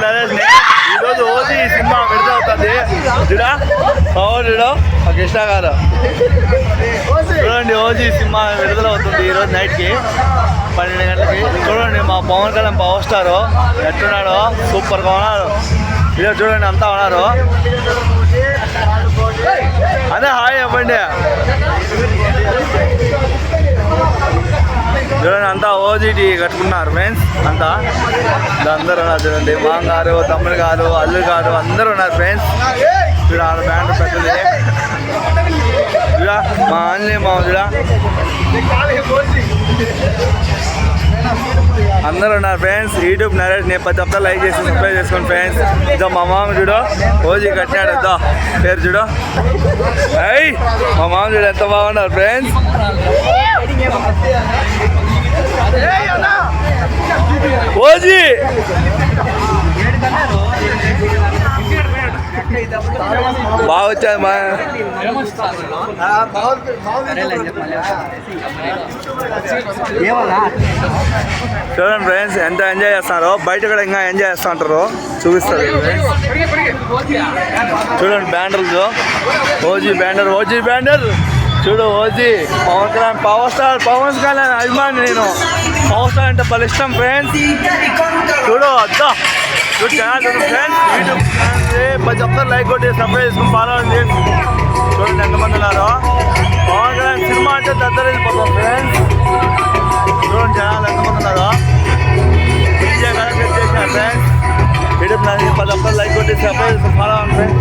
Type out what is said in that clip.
YouTube Naresh ఈరోజు OG cinema విడుదల అవుతుంది. చూడా చూడు కృష్ణ గారు చూడండి, ఓజీ సినిమా విడుదల అవుతుంది ఈరోజు నైట్కి 12 గంటలకి. చూడండి మా పవన్ కళ్యాణ్ పవర్ స్టార్ ఎట్టున్నాడో, సూపర్గా ఉన్నారు. ఈరోజు చూడండి అంతా ఉన్నారు. అదే హాయ్ చెప్పండి. చూడండి అంతా ఓజీటీ కట్టుకున్నారు ఫ్రెండ్స్. అంతా అందరూ ఉన్నారు చూడండి. మామ గారు, తమ్ముడు గారు, అల్లు గారు అందరూ ఉన్నారు ఫ్రెండ్స్. చూడ బ్యాండ్ పెద్దది. చూడ మా ఆంజనేయ మామ చూడ అందరూ ఉన్నారు ఫ్రెండ్స్. యూట్యూబ్ నరేష్ నేను 10 హప్తాలు లైక్ చేసి సబ్స్క్రైబ్ చేసుకోండి ఫ్రెండ్స్. ఇదో మా మామ చూడు ఓజీ కట్టినాడు. వద్దా పేరు చూడు. అయ్యి మా మామ చూడు ఎంత బాగున్నారు ఫ్రెండ్స్. ఓజీ బాగా వచ్చాది మా చూడండి ఫ్రెండ్స్ ఎంత ఎంజాయ్ చేస్తున్నారో. బయట కూడా ఇంకా ఎంజాయ్ చేస్తూ ఉంటారు, చూపిస్తారు చూడండి. బ్యాండర్లు ఓజీ బ్యాండర్, ఓజీ బ్యాండర్ చూడు. OG Pawan Kalyan power star, Pawan Kalyan అభిమాని నేను. పవర్ స్టార్ అంటే పలు ఇష్టం ఫ్రెండ్స్. చూడు అద్దా చూడు ఛానల్ చూడండి ఫ్రెండ్స్. యూట్యూబ్ 10 హప్తాలు లైక్ కొట్టి సబ్స్క్రైబ్ చేసుకుని ఫాలో అవ్వండి. చూడండి ఎంతమంది ఉన్నారు. పవన్ కళ్యాణ్ సినిమా అంటే దద్దరిల్లిపోతాం ఫ్రెండ్స్. చూడండి ఛానల్ ఎంతమంది ఉన్నారు. విజయ్ కలెక్ట్ చేసిన ఫ్రెండ్స్. యూట్యూబ్ 10 హప్తాలు లైక్ కొట్టి సబ్స్క్రైబ్ చేసుకుని ఫాలో అవ్వండి ఫ్రెండ్స్.